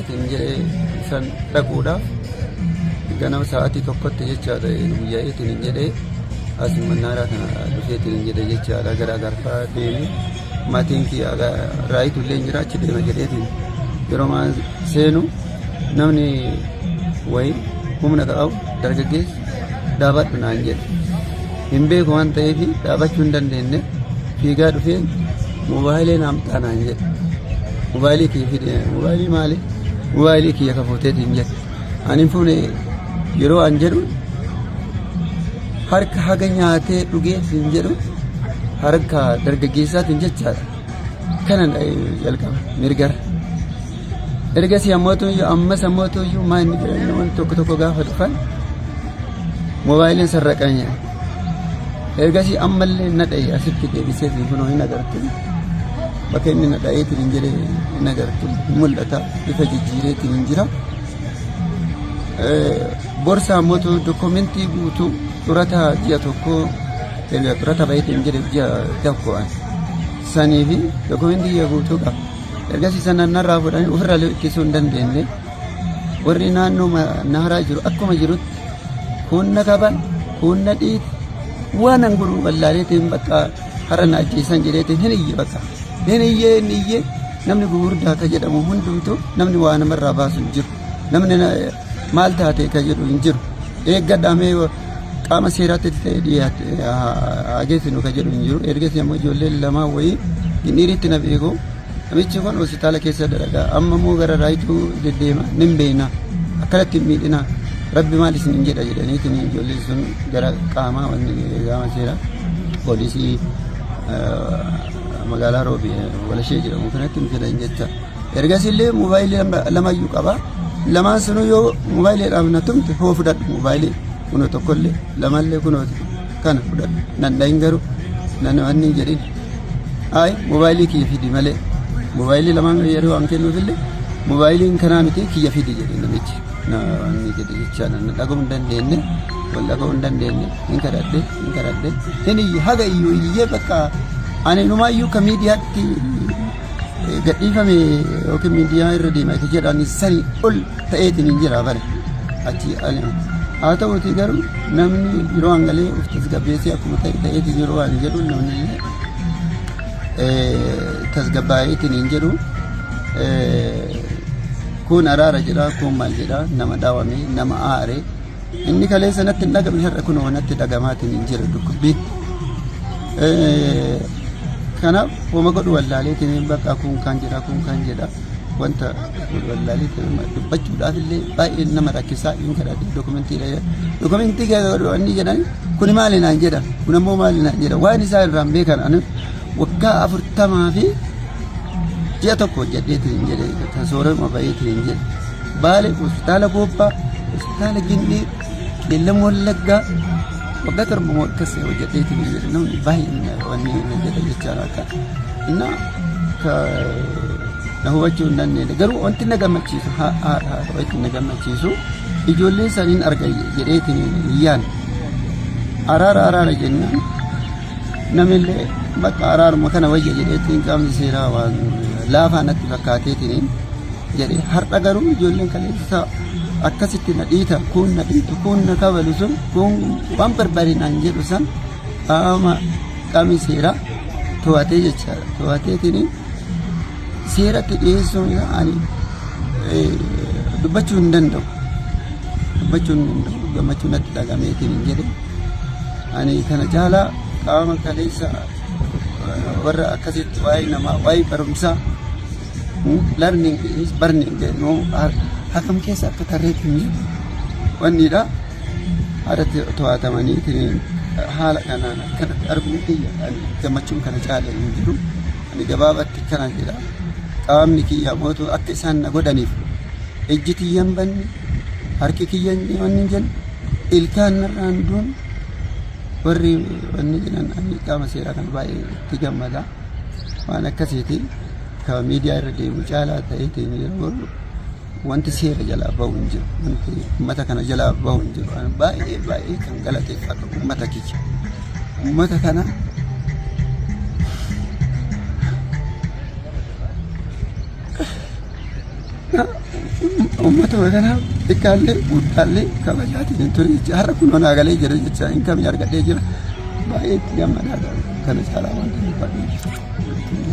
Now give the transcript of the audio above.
tinjee san dhaquudhaaf ganama sa'aatii tokkotti jechaadha guyyaa tinjee as mannaara kana dhufee tinjee jechaadha gara garfaa deemu maatiin kiyyaa raayitu illee jira achi deema jedheetiin yeroo maan seenu namni wayi humna qabu dargaggeessi dhaabadhu naan jedhe hin beeku waan ta'eef dhaabachuu hin dandeenye fiigaa dhufee mobaayilii naamtaa naan jedhe mobaayilii kiyya fide mobaayilii maali mobaayilii kiyya kafooteetiin jedhe ani fuune yeroo an jedhu harka haga nyaatee dhugee hin jedhu harka dargaggeessaatiin jechaadha kanan jalqaba mirgara ergasii ammas ammootuyyuu maanni namoonni tokko gaafa dhufan mobaayiliin sarraqanya ergasii ammallee nadha'ee asitti deebisee fi kunoo hin agartu bakka inni nadha'eetiin hin jedhee hin agartu mul'ata ifa jijjiireetiin hin jira borsa ammootu dokumentii guutuu xurata ji'a tokko xurata baay'eetiin jedhe ji'a tokko'an sanii fi dokumentii ji'a guutuu qaba ergasii sanaan narraa fudhanii ofirraa liqisuu hin dandeenye warri naannoo naaraa jiru akkuma jirutti humna qaban humna dhiiti waan angulu ballaaleetiin bakka har'a na ajjeesan jedheetiin hin iyye bakka hin iyye namni gugurdaa ka jedhamu hundumtu namni waa namarraa baasu hin jiru namni maal taate ka jedhu hin jiru eeggadhamee qaama seeraatti ta'e dhiyaate hageessinu ka jedhu hin jiru ergasii ammoo ijoollee lamaa wayii giniiritti na beeku namichi kun hospitaala keessa dalagaa amma immoo gara raayituu deddeema nin beena akkanatti miidhina rabbi maal isin jedha jedhaniitiin ijoolleen sun gara qaamaa qaama seeraa poolisii magaalaa Roobi walashee jedhamu kanatti nu fidan jecha ergasillee mobaayilii lamayyuu qaba lamaan sunu yoo moobaayiliidhaaf na tumte hoo fudhadhu moobaayilii kunoo tokkollee lamallee kunoo kana fudhadhu nan dhahin garuu nan wanni jedhin ay moobaayilii kiyya fidi malee moobaayilii lamaan yeroo an kennuufillee moobaayiliin kanaa miti kiyya fidi jedhe namichi na wanni jedhe jecha nan dhaga'uu hin dandeenye wal dhaga'uu hin dandeenye hin kadhadhe hin haga iyyuu iyyee bakka ani numaayyuu ka miidiyaatti gadhiifame yookiin miidiyaa irra deema itti jedhani sanii ol ta'eetiin hin jira bare achi haa ta'uuti garuu namni yeroo hangalee of tasgabbeessee akkuma ta'eetiin yeroo waan jedhu namni tasgabbaa'eetiin hin jedhu kun araara jedha kun maal jedha nama dhaawame nama aare inni kalee sanatti hin dhagame har'a kunoo natti dhagamaatiin hin jira dukkubbiin kanaaf hooma godhu wallaaleetiin bakka kun kan jedha wanta wallaaleetiin dubbachuudhaaf illee baay'ee nama rakkisaa hin kadhadhe dokumentii inni jedhan kun maali naan jedha kun ammoo maali naan jedha waan isaa irraan beekan ani waggaa 40 fi ji'a tokko jedheetiin jedhe tasoorama baay'eetiin jedhe baale hospitaala Goobbaa hospitaala Ginnii Qeellam Wallaggaa waggaa torba akkasii hojjeteetiin jedhe namni baay'ee wanni jedhe jechaadha akka inna ka na hubachuu hin dandeenye garuu wanti na gammachiisu wanti na gammachiisu ijoollee saniin arga jedheetiin iyyaan araara jennaan namillee bakka araaruma kana wayya jedheetiin qaamni seeraa waan laafaa natti fakkaateetiin jedhe har'a garuu ijoolleen kaleessa akkasitti na dhiita kun na dhiitu kun na kabalu sun kun waan barbaarinaan jedhu san qaamni seeraa to'atee jechaadha to'ateetiin seeratti dhiyeessuun ani dubbachuu hin danda'u gammachuu natti dhagameetiin jedhe ani kana caalaa qaama kaleessa warra akkasitti waa'ee namaa waa'ee barumsaa learning is burning no hakam keessa akka tarreetiin wannidha haala to'atamanii haala kanaan akkanatti arguun kiyya gammachuun kana caalee hin jiru ani gabaabatti kana jedha qaamni kiyya mootu akka isaan na godhaniif ejji kiyyan banni harki kiyyan wanni jedhu ilkaan narraan duun warri wanni jedhan ani qaama seeraa kan baay'ee itti gammada waan akkasiiti ka miidiyaa irra deemu caalaa ta'eetiin yeroo wanti seera jalaa bahu hin jiru wanti uummata kana jalaa bahu hin jiru baay'ee kan galateeffadhu uummata kiyya uummata kana ummata kana ikkalle guddaalle kabajaatiin ture har'a kun onaa galee jira jecha hin kam argadhee jira baay'ee itti gammadaadha kana caalaa waan ta'eef